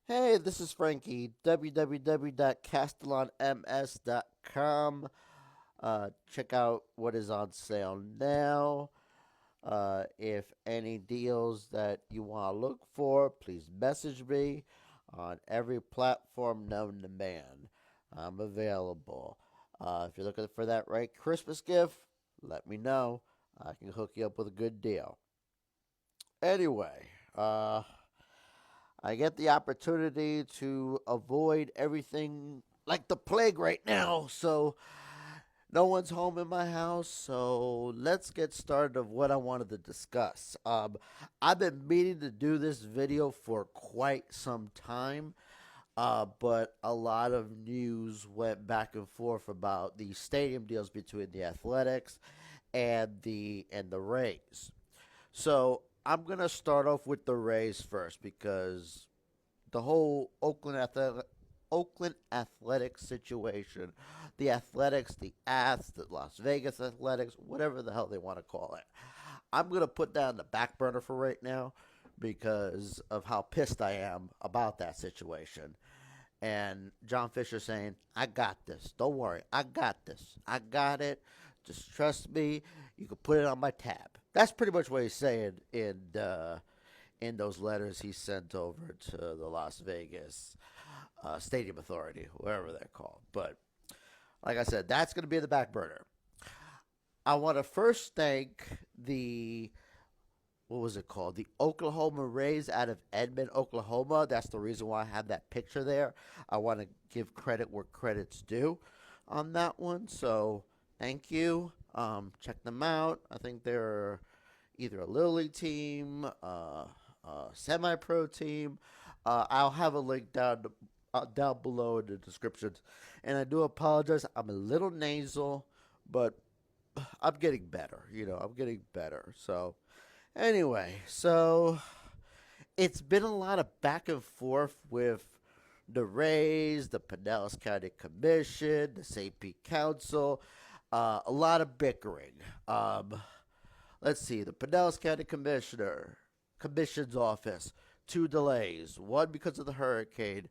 Hey, this is Frankie, www.castellonms.com. Check out what is on sale now. If any deals that you want to look for, please message me on every platform known to man. I'm available. If you're looking for that right Christmas gift, let me know. I can hook you up with a good deal. Anyway, I get the opportunity to avoid everything like the plague right now. So no one's home in my house. So let's get started of what I wanted to discuss. I've been meaning to do this video for quite some time. But a lot of news went back and forth about the stadium deals between the Athletics and the Rays. So I'm gonna start off with the Rays first because the whole Oakland Athletics situation, the Athletics, the Aths, the Las Vegas Athletics, whatever the hell they want to call it. I'm gonna put that on the back burner for right now because of how pissed I am about that situation. And John Fisher saying, "I got this. Don't worry, I got this. I got it. Just trust me. You can put it on my tab." That's pretty much what he's saying in those letters he sent over to the Las Vegas Stadium Authority, whatever they're called. But like I said, that's going to be in the back burner. I want to first thank the what was it called? The Oklahoma Rays out of Edmond, Oklahoma. That's the reason why I have that picture there. I want to give credit where credit's due on that one. So thank you. Check them out. I think they're either a little league team, semi-pro team. I'll have a link down below in the description. And I do apologize. I'm a little nasal, but I'm getting better. I'm getting better. So anyway, it's been a lot of back and forth with the Rays, the Pinellas County Commission, the St. Pete Council, a lot of bickering. Let's see, the Pinellas County Commission's office, two delays. One because of the hurricane,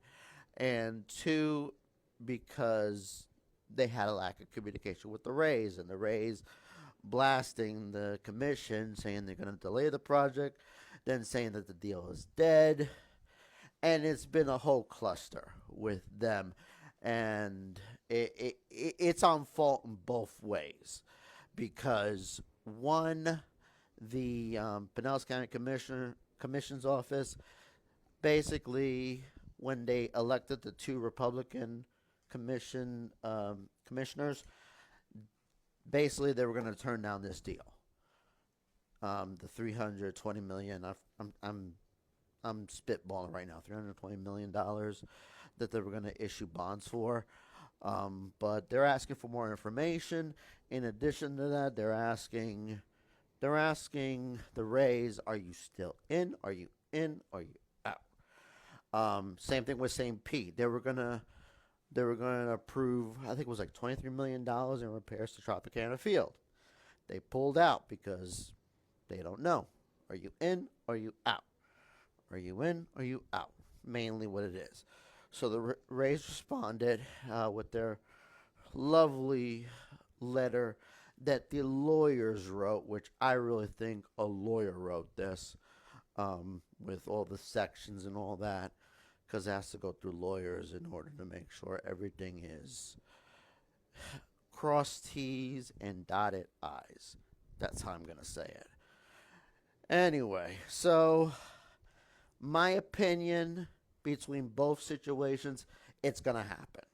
and two because they had a lack of communication with the Rays, and the Rays blasting the commission, saying they're going to delay the project, then saying that the deal is dead. And it's been a whole cluster with them. And it's on fault in both ways. Because, one, the Pinellas County Commission's office, basically, when they elected the two Republican commissioners, basically they were going to turn down this deal. The 320 million. I'm spitballing right now. $320 million that they were going to issue bonds for. But they're asking for more information. In addition to that, they're asking the Rays, "Are you still in? Are you in? Are you out?" Same thing with St. Pete. They were gonna approve, I think it was like $23 million in repairs to Tropicana Field. They pulled out because they don't know. Are you in? Are you out? Are you in? Are you out? Mainly what it is. So the Rays responded with their lovely letter that the lawyers wrote, which I really think a lawyer wrote this, with all the sections and all that, because it has to go through lawyers in order to make sure everything is crossed T's and dotted I's. That's how I'm going to say it. Anyway, so my opinion between both situations, it's going to happen.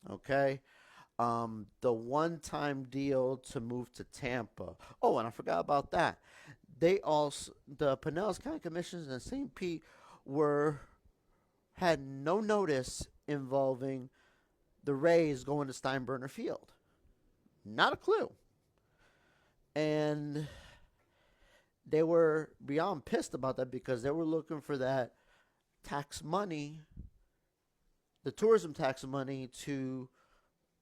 Okay? The one-time deal to move to Tampa. Oh, and I forgot about that. The Pinellas County Commissioners and St. Pete were had no notice involving the Rays going to Steinbrenner Field. Not a clue. And they were beyond pissed about that because they were looking for that tax money, the tourism tax money, to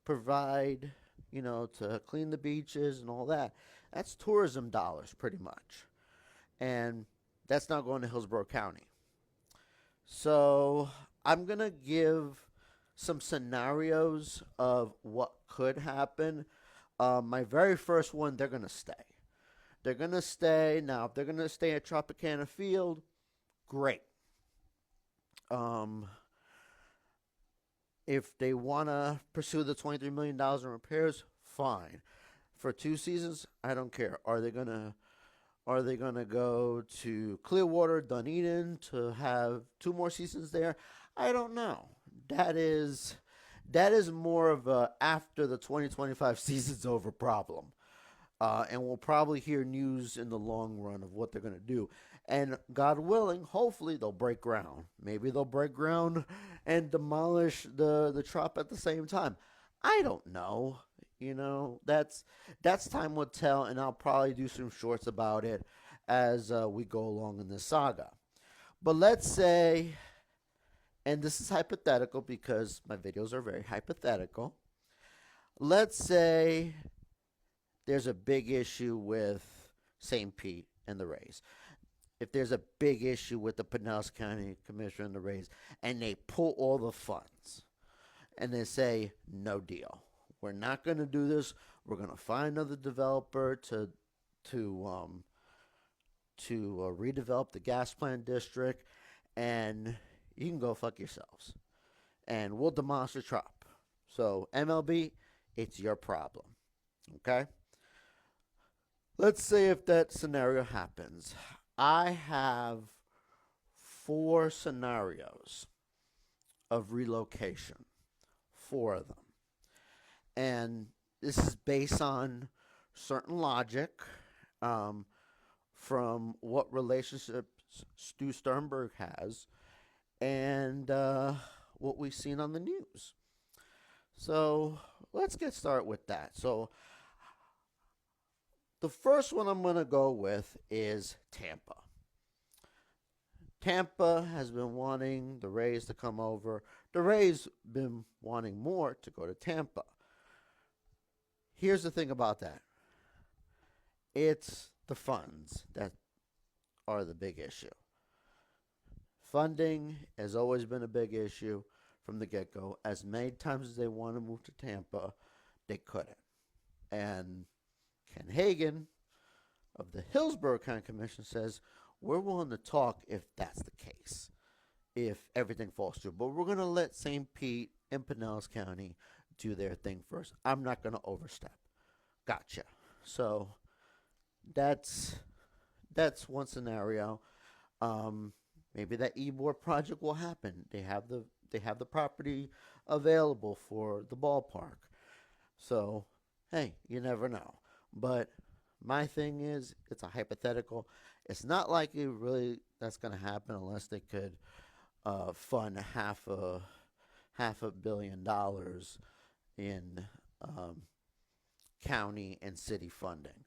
provide, to clean the beaches and all that. That's tourism dollars, pretty much. And that's not going to Hillsborough County. So I'm going to give some scenarios of what could happen. My very first one, they're going to stay. They're going to stay. Now, if they're going to stay at Tropicana Field, great. Um, if they want to pursue the $23 million in repairs, fine. For 2 seasons, I don't care. Are they gonna go to Clearwater, Dunedin to have 2 more seasons there? I don't know. That is that is more of a after the 2025 season's over problem. And we'll probably hear news in the long run of what they're going to do. And God willing, hopefully they'll break ground. Maybe they'll break ground and demolish the trop at the same time. I don't know. That's time will tell, and I'll probably do some shorts about it as we go along in this saga. But let's say, and this is hypothetical because my videos are very hypothetical. Let's say there's a big issue with St. Pete and the Rays. If there's a big issue with the Pinellas County Commissioner and the Rays, and they pull all the funds, and they say, no deal. We're not going to do this. We're going to find another developer to redevelop the gas plant district, and you can go fuck yourselves. And we'll demolish the trop. So MLB, it's your problem. Okay? Let's say if that scenario happens. I have 4 scenarios of relocation. 4 of them. And this is based on certain logic from what relationships Stu Sternberg has and what we've seen on the news. So let's get started with that. So the first one I'm going to go with is Tampa. Tampa has been wanting the Rays to come over. The Rays been wanting more to go to Tampa. Here's the thing about that. It's the funds that are the big issue. Funding has always been a big issue from the get-go. As many times as they want to move to Tampa, they couldn't. And Ken Hagen of the Hillsborough County Commission says, we're willing to talk if that's the case, if everything falls through. But we're going to let St. Pete and Pinellas County do their thing first. I'm not going to overstep. Gotcha. So that's one scenario. Maybe that Ybor project will happen. They have the property available for the ballpark. So hey, you never know. But my thing is, it's a hypothetical. It's not likely really that's going to happen unless they could fund $500 million in county and city funding.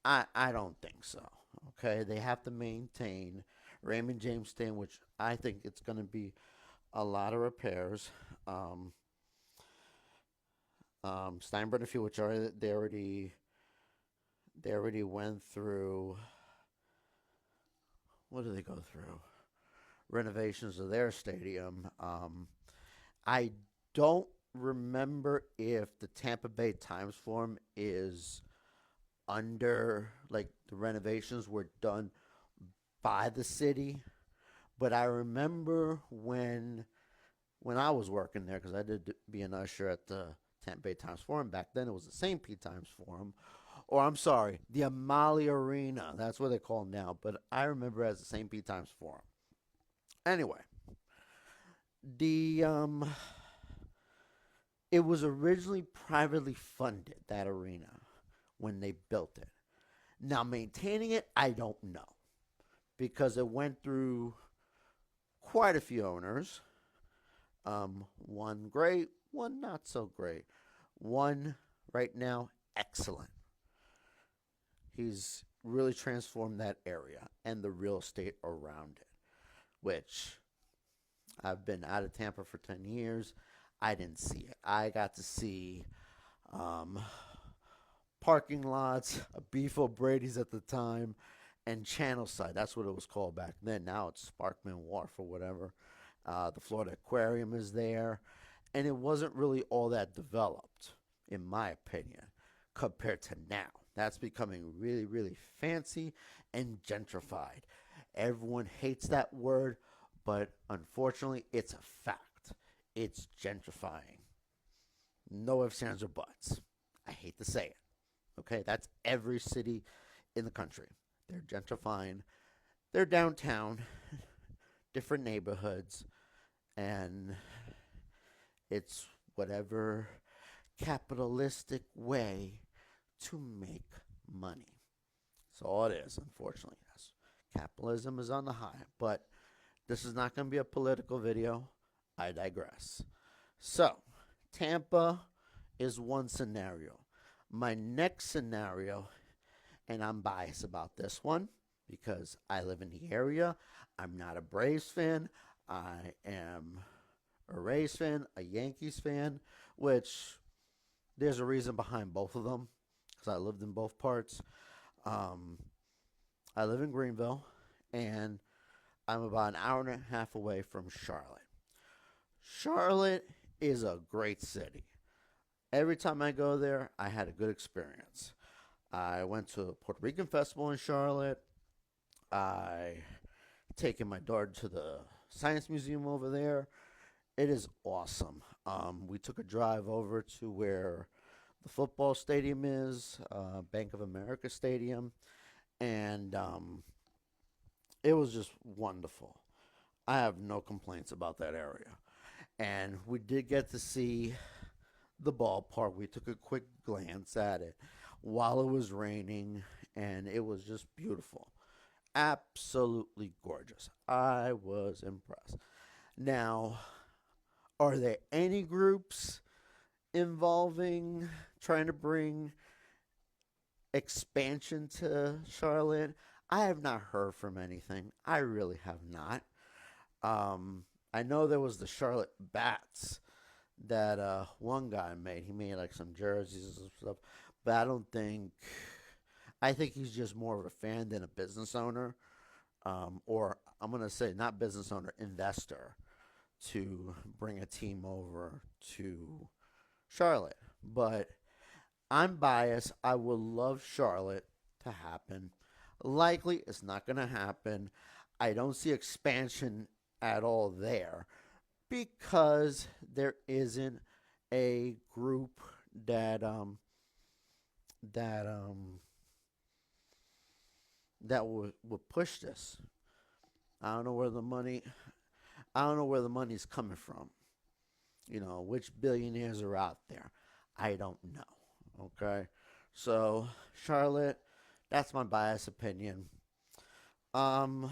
I don't think so. Okay, they have to maintain Raymond James Stadium, which I think it's going to be a lot of repairs. Steinbrenner Field, which they already went through. What did they go through? Renovations of their stadium. I don't remember if the Tampa Bay Times Forum is under, like, the renovations were done by the city, but I remember when I was working there, because I did be an usher at the Tampa Bay Times Forum. Back then it was the St. Pete Times Forum, or I'm sorry, the Amalie Arena. That's what they call them now, but I remember it as the St. Pete Times Forum. Anyway, it was originally privately funded, that arena, when they built it. Now, maintaining it, I don't know, because it went through quite a few owners. One great, one not so great. One right now, excellent. He's really transformed that area and the real estate around it, which I've been out of Tampa for 10 years. I didn't see it. I got to see parking lots, a Beef O'Brady's at the time, and Channel Side. That's what it was called back then. Now it's Sparkman Wharf or whatever. The Florida Aquarium is there, and it wasn't really all that developed, in my opinion, compared to now. That's becoming really, really fancy and gentrified. Everyone hates that word, but unfortunately, it's a fact. It's gentrifying. No ifs, ands, or buts. I hate to say it. Okay, that's every city in the country. They're gentrifying. They're downtown, different neighborhoods, and it's whatever capitalistic way to make money. That's all it is, unfortunately. Yes. Capitalism is on the high, but this is not going to be a political video. I digress. So, Tampa is one scenario. My next scenario, and I'm biased about this one because I live in the area. I'm not a Braves fan. I am a Rays fan, a Yankees fan, which there's a reason behind both of them because I lived in both parts. I live in Greenville, and I'm about an hour and a half away from Charlotte. Charlotte is a great city. Every time I go there, I had a good experience. I went to a Puerto Rican festival in Charlotte. I taken my daughter to the Science Museum over there. It is awesome. We took a drive over to where the football stadium is, Bank of America Stadium, and it was just wonderful. I have no complaints about that area. And we did get to see the ballpark. We took a quick glance at it while it was raining, and it was just beautiful. Absolutely gorgeous. I was impressed. Now, are there any groups involving trying to bring expansion to Charlotte? I have not heard from anything. I really have not. I know there was the Charlotte Bats that one guy made. He made like some jerseys and stuff, but I don't think. I think he's just more of a fan than a business owner, or I'm gonna say not business owner, investor, to bring a team over to Charlotte. But I'm biased. I would love Charlotte to happen. Likely, it's not gonna happen. I don't see expansion at all there because there isn't a group that that would push this. I don't know where the money. I don't know where the money's coming from. You know, which billionaires are out there. I don't know. Okay, so Charlotte, that's my biased opinion. Um,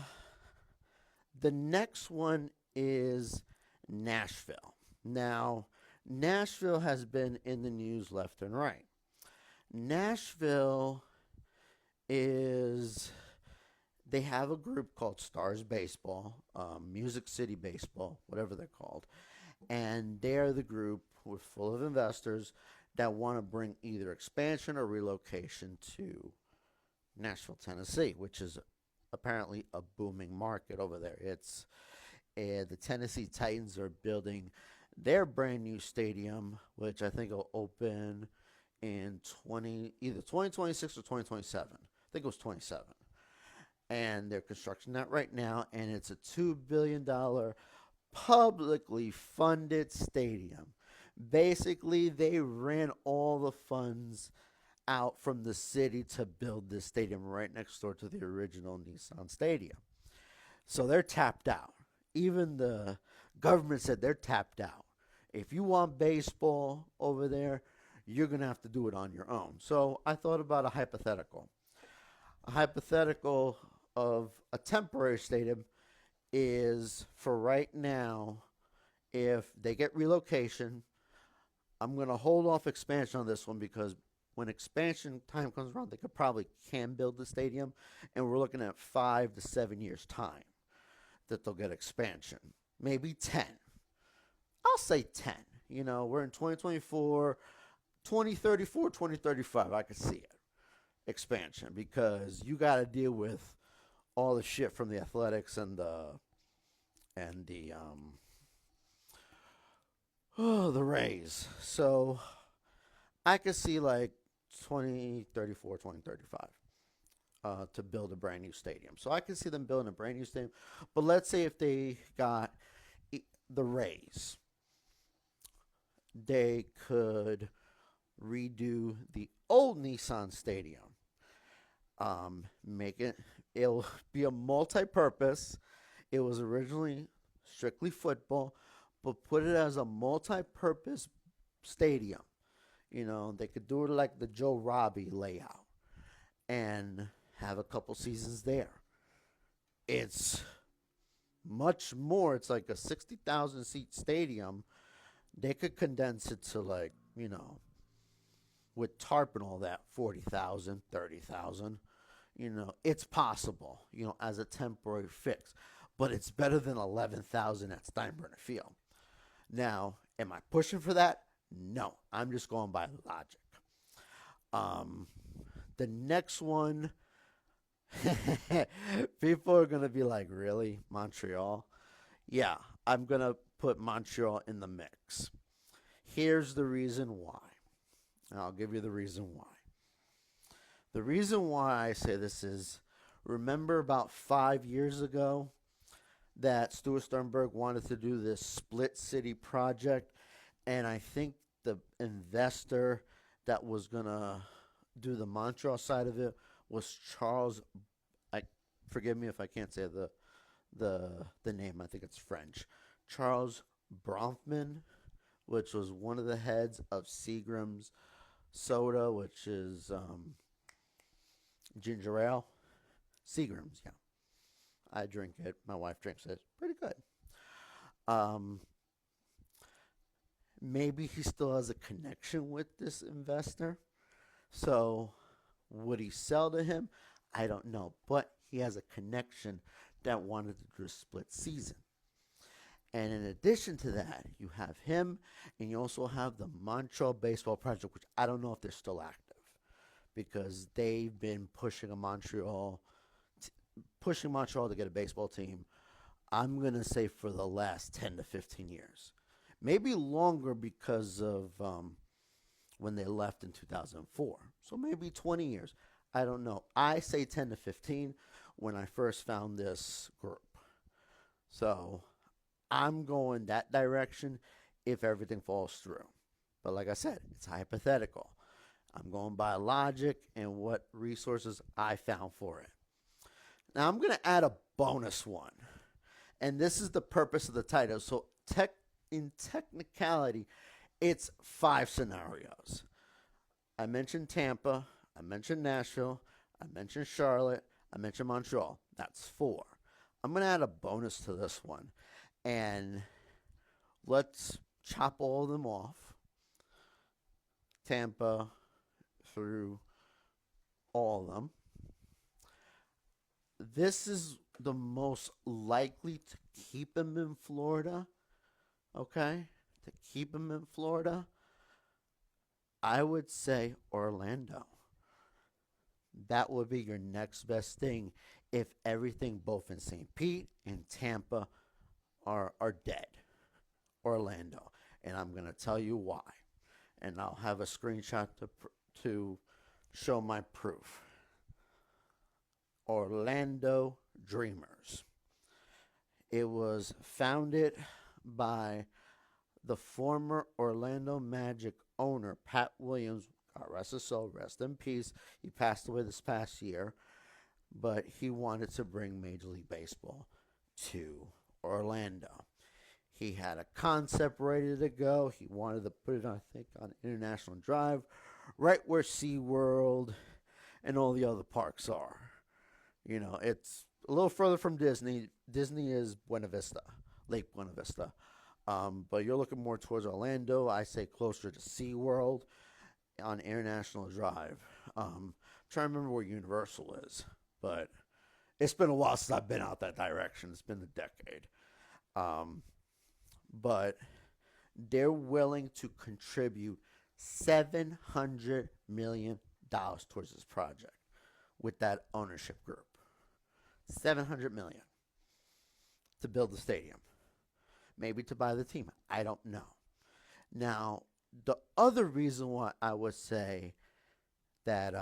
the next one is Nashville. Now, Nashville has been in the news left and right. Nashville is they have a group called Stars Baseball, Music City Baseball, whatever they're called, and they're the group with full of investors that want to bring either expansion or relocation to Nashville, Tennessee, which is apparently a booming market over there. It's the Tennessee Titans are building their brand new stadium, which I think will open in either 2026 or 2027. I think it was 27. And they're constructing that right now, and it's a $2 billion publicly funded stadium. Basically, they ran all the funds out from the city to build this stadium right next door to the original Nissan Stadium. So they're tapped out. Even the government said they're tapped out. If you want baseball over there, you're going to have to do it on your own. So I thought about a hypothetical. A hypothetical of a temporary stadium is for right now, if they get relocation, I'm going to hold off expansion on this one because when expansion time comes around, they could probably can build the stadium, and we're looking at 5 to 7 years time that they'll get expansion. Maybe 10. I'll say 10. You know, we're in 2024, 2034, 2035. I could see it. Expansion because you got to deal with all the shit from the athletics and and the Rays. So I could see like 2034, 2035 to build a brand new stadium. So I can see them building a brand new stadium. But let's say if they got the Rays, they could redo the old Nissan Stadium. Make it, it'll be a multi-purpose. It was originally strictly football, but put it as a multi-purpose stadium. You know, they could do it like the Joe Robbie layout and have a couple seasons there. It's much more. It's like a 60,000 seat stadium. They could condense it to like, you know, with tarp and all that, 40,000, 30,000. You know, it's possible, you know, as a temporary fix. But it's better than 11,000 at Steinbrenner Field. Now, am I pushing for that? No. I'm just going by logic. The next one, people are going to be like, really? Montreal? Yeah, I'm going to put Montreal in the mix. Here's the reason why. And I'll give you the reason why. The reason why I say this is, remember about 5 years ago that Stuart Sternberg wanted to do this split city project, and I think the investor that was going to do the Montreal side of it was Charles, forgive me if I can't say the name, I think it's French. Charles Bronfman, which was one of the heads of Seagram's Soda, which is ginger ale. Seagram's, yeah. I drink it. My wife drinks it. Pretty good. Maybe he still has a connection with this investor. So would he sell to him? I don't know. But he has a connection that wanted to do a split season. And in addition to that, you have him, and you also have the Montreal Baseball Project, which I don't know if they're still active, because they've been pushing Montreal to get a baseball team. I'm gonna say for the last 10 to 15 years, maybe longer because of when they left in 2004. So maybe 20 years. I don't know. I say 10 to 15 when I first found this group. So I'm going that direction if everything falls through. But like I said, it's hypothetical. I'm going by logic and what resources I found for it. Now I'm going to add a bonus one. And this is the purpose of the title. So in technicality, it's 5 scenarios. I mentioned Tampa. I mentioned Nashville. I mentioned Charlotte. I mentioned Montreal. That's 4. I'm going to add a bonus to this one. And let's chop all of them off. Tampa through all of them. This is the most likely to keep him in Florida. Okay? To keep him in Florida, I would say Orlando. That would be your next best thing if everything both in St. Pete and Tampa are dead. Orlando. And I'm going to tell you why. And I'll have a screenshot to show my proof. Orlando Dreamers. It was founded by the former Orlando Magic owner, Pat Williams. God rest his soul, rest in peace. He passed away this past year. But he wanted to bring Major League Baseball to Orlando. He had a concept ready to go. He wanted to put it, I think, on International Drive, right where SeaWorld and all the other parks are. You know, it's a little further from Disney. Disney is Buena Vista, Lake Buena Vista. But you're looking more towards Orlando. I say closer to SeaWorld on International Drive. I'm trying to remember where Universal is, but it's been a while since I've been out that direction. It's been a decade. But they're willing to contribute $700 million towards this project with that ownership group. $700 million. to build the stadium, maybe to buy the team. I don't know. Now, the other reason why I would say that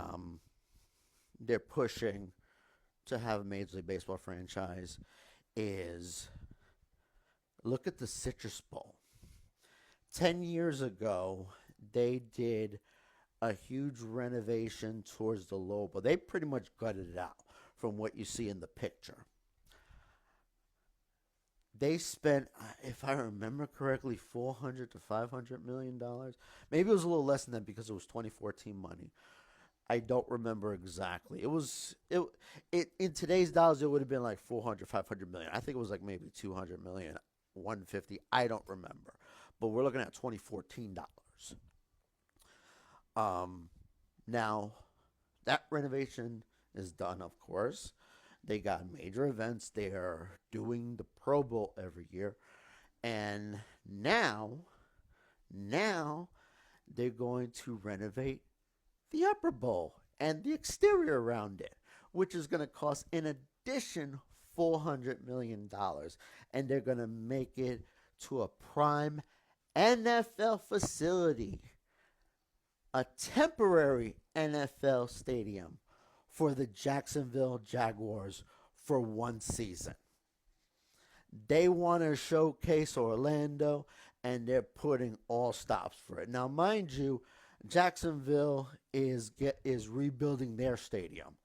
they're pushing to have a Major League Baseball franchise is look at the Citrus Bowl. 10 years ago, they did a huge renovation towards the low bowl. They pretty much gutted it out from what you see in the picture. They spent, if I remember correctly, $400 to $500 million. Maybe it was a little less than that because it was 2014 money. I don't remember exactly. It in today's dollars it would have been like 400, 500 million. I think it was like maybe 200 million, 150. I don't remember, but we're looking at 2014 dollars. Now that renovation is done, of course. They got major events. They are doing the Pro Bowl every year, and now they're going to renovate the upper bowl and the exterior around it, which is going to cost in addition $400 million, and they're going to make it to a prime NFL facility, a temporary NFL stadium for the Jacksonville Jaguars for one season. They want to showcase Orlando, and they're putting all stops for it. Now, mind you, Jacksonville is rebuilding their stadium.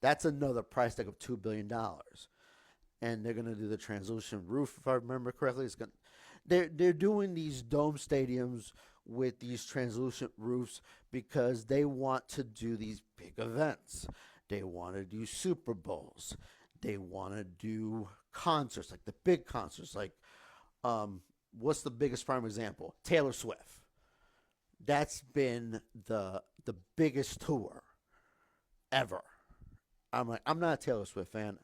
That's another price tag of $2 billion, and they're going to do the translucent roof, if I remember correctly. They're doing these dome stadiums with these translucent roofs because they want to do these big events. They want to do Super Bowls. They want to do concerts, like the big concerts. Like, what's the biggest prime example? Taylor Swift. That's been the biggest tour ever. I'm not a Taylor Swift fan.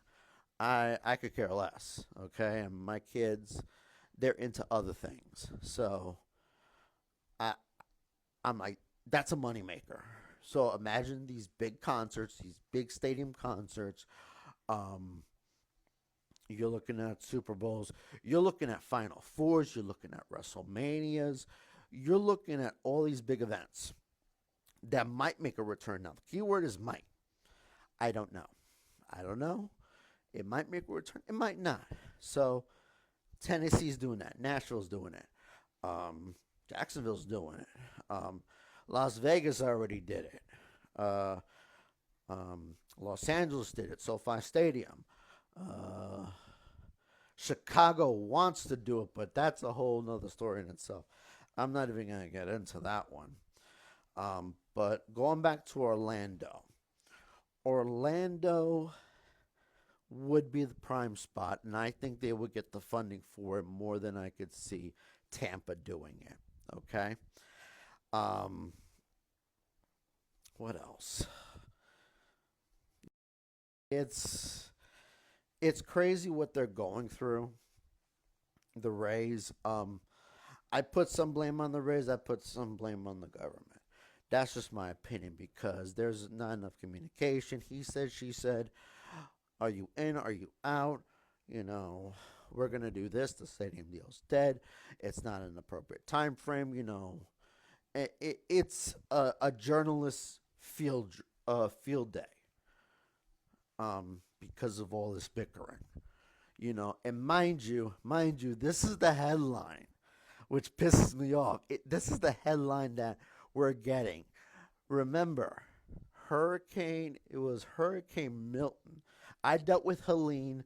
I could care less. Okay, and my kids, they're into other things. So I'm like, that's a moneymaker. So imagine these big concerts, these big stadium concerts. You're looking at Super Bowls. You're looking at Final Fours. You're looking at WrestleManias. You're looking at all these big events that might make a return. Now, the key word is might. I don't know. It might make a return. It might not. So Tennessee's doing that. Nashville's doing it. Jacksonville's doing it. Las Vegas already did it. Los Angeles did it. SoFi Stadium. Chicago wants to do it, but that's a whole nother story in itself. I'm not even going to get into that one. But going back to Orlando. Orlando would be the prime spot, and I think they would get the funding for it more than I could see Tampa doing it. Okay? What else? It's crazy what they're going through. The Rays. I put some blame on the Rays. I put some blame on the government. That's just my opinion because there's not enough communication. He said, she said. Are you in? Are you out? You know, we're going to do this. The stadium deal's dead. It's not an appropriate time frame. You know, it's a journalist field day because of all this bickering. You know, and mind you, this is the headline, which pisses me off. This is the headline that we're getting. Remember, it was Hurricane Milton. I dealt with Helene.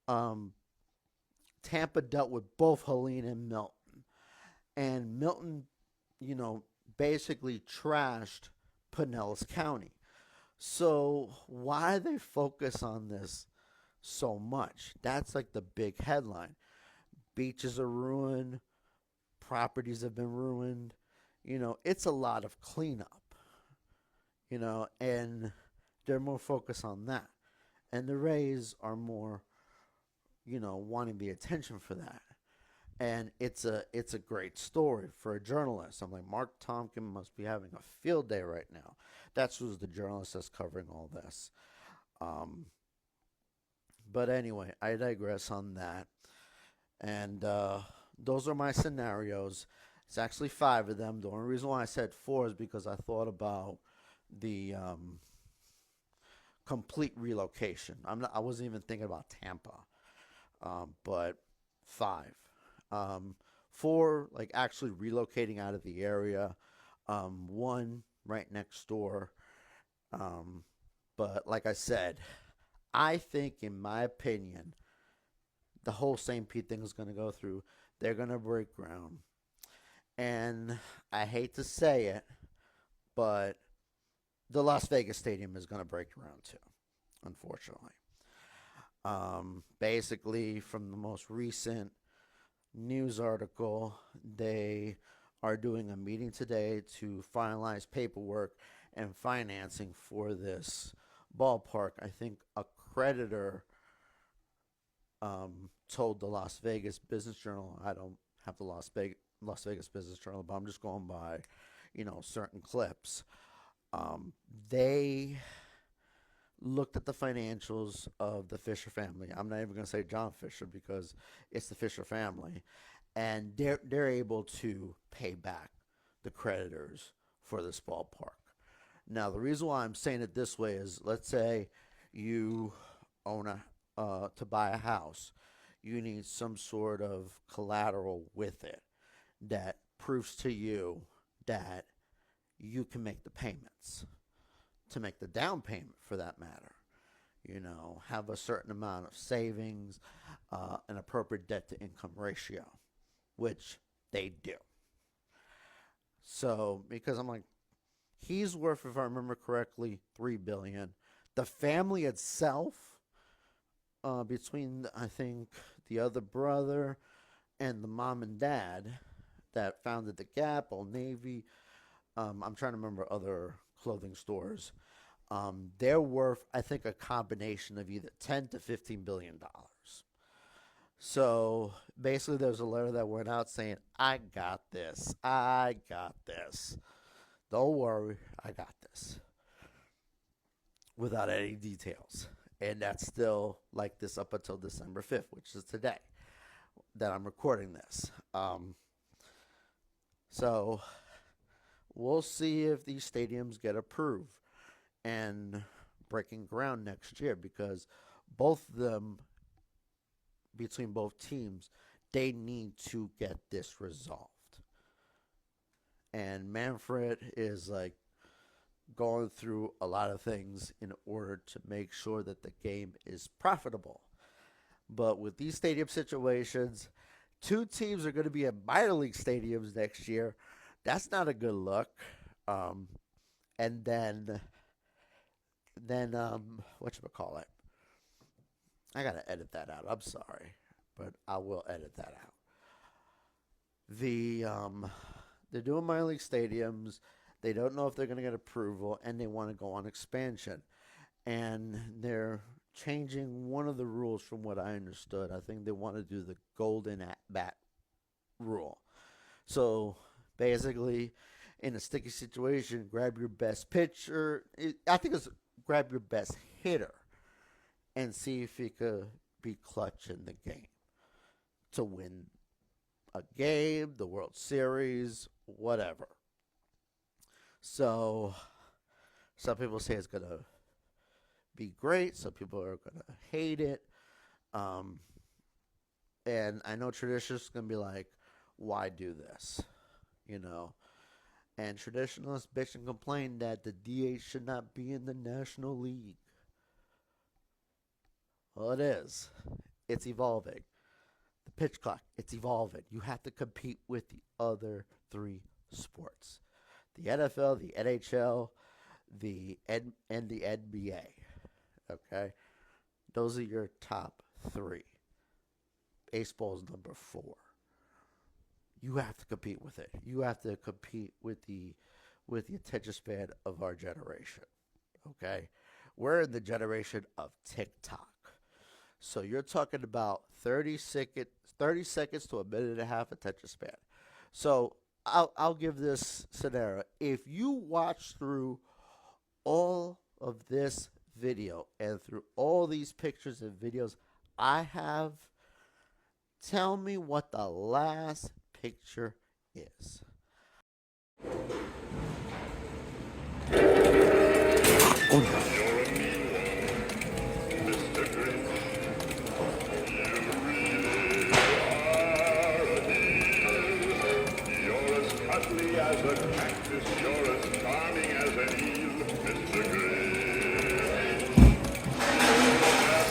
Tampa dealt with both Helene and Milton. And Milton, you know, basically trashed Pinellas County. So why they focus on this so much? That's like the big headline. Beaches are ruined. Properties have been ruined. You know, it's a lot of cleanup. You know, and they're more focused on that. And the Rays are more, you know, wanting the attention for that. And it's a great story for a journalist. I'm like, Mark Tompkin must be having a field day right now. That's who's the journalist that's covering all this. But anyway, I digress on that. And those are my scenarios. It's actually five of them. The only reason why I said four is because I thought about the complete relocation. I wasn't even thinking about Tampa, but five. Four, like actually relocating out of the area. One right next door. Um, but like I said, I think, in my opinion, the whole St. Pete thing is going to go through. They're going to break ground. And I hate to say it, but the Las Vegas Stadium is going to break ground too, unfortunately. Basically, from the most recent news article, they are doing a meeting today to finalize paperwork and financing for this ballpark. I think a creditor told the Las Vegas Business Journal. I don't have the Las Vegas Business Journal, but I'm just going by, certain clips. They looked at the financials of the Fisher family. I'm not even going to say John Fisher because it's the Fisher family, and they're able to pay back the creditors for this ballpark. Now, the reason why I'm saying it this way is, let's say you own to buy a house, you need some sort of collateral with it that proves to you that you can make the payments, to make the down payment for that matter. Have a certain amount of savings, an appropriate debt to income ratio, which they do. So, because I'm like, he's worth, if I remember correctly, $3 billion. The family itself, between I think the other brother and the mom and dad that founded the Gap, Old Navy, I'm trying to remember other clothing stores. They're worth, I think, a combination of either 10 to $15 billion. So basically, there's a letter that went out saying, "I got this. I got this. Don't worry, I got this." Without any details. And that's still like this up until December 5th, which is today that I'm recording this. So we'll see if these stadiums get approved and breaking ground next year, because both of them, between both teams, they need to get this resolved. And Manfred is like going through a lot of things in order to make sure that the game is profitable. But with these stadium situations, two teams are going to be in minor league stadiums next year. That's not a good look. And then whatchamacallit? I got to edit that out. I'm sorry, but I will edit that out. They're doing minor league stadiums. They don't know if they're going to get approval, and they want to go on expansion. And they're changing one of the rules from what I understood. I think they want to do the golden at bat rule. So basically, in a sticky situation, grab your best pitcher. I think it's grab your best hitter and see if he could be clutch in the game to win a game, the World Series, whatever. So some people say it's going to be great. Some people are going to hate it. And I know traditionalists are going to be like, why do this? And traditionalists bitch and complain that the DH should not be in the National League. Well, it is. It's evolving. The pitch clock, it's evolving. You have to compete with the other three sports. The NFL, the NHL, and the NBA. Okay? Those are your top three. Baseball's number 4. You have to compete with it. You have to compete with the attention span of our generation. Okay? We're in the generation of TikTok. So you're talking about 30 seconds to a minute and a half attention span. So I'll give this scenario. If you watch through all of this video and through all these pictures and videos I have, tell me what the last picture is. As a cactus, you're as charming as an eel, Mr. Grinch.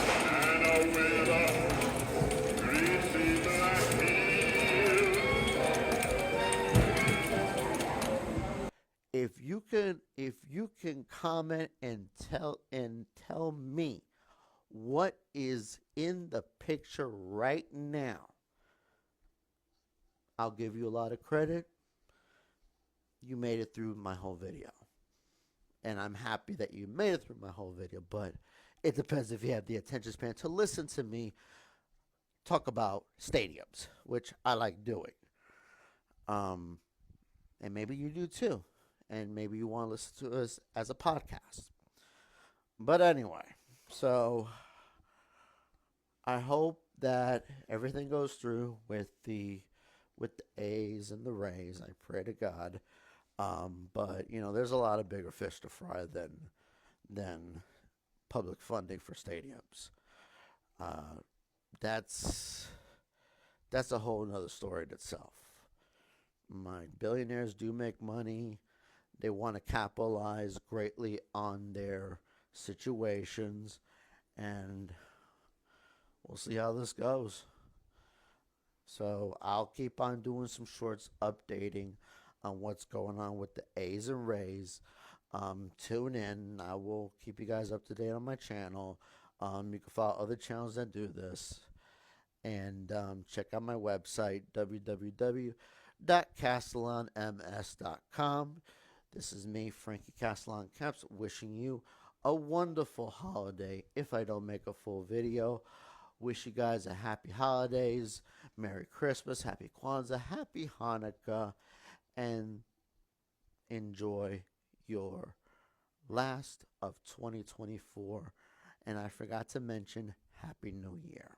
Banana with a greasy black heel. If you can comment and tell me what is in the picture right now, I'll give you a lot of credit. You made it through my whole video. And I'm happy that you made it through my whole video, but it depends if you have the attention span to listen to me talk about stadiums, which I like doing. And maybe you do too. And maybe you want to listen to us as a podcast. But anyway, so I hope that everything goes through with the A's and the Rays. I pray to God. But there's a lot of bigger fish to fry than public funding for stadiums. That's a whole nother story in itself. My billionaires do make money. They want to capitalize greatly on their situations, and we'll see how this goes. So I'll keep on doing some shorts updating on what's going on with the A's and Rays. Tune in. I will keep you guys up to date on my channel. You can follow other channels that do this. And check out my website, www.castellanms.com. This is me, Frankie Castellan Caps, wishing you a wonderful holiday. If I don't make a full video, wish you guys a happy holidays, Merry Christmas, Happy Kwanzaa, Happy Hanukkah, and enjoy your last of 2024. And I forgot to mention Happy New Year.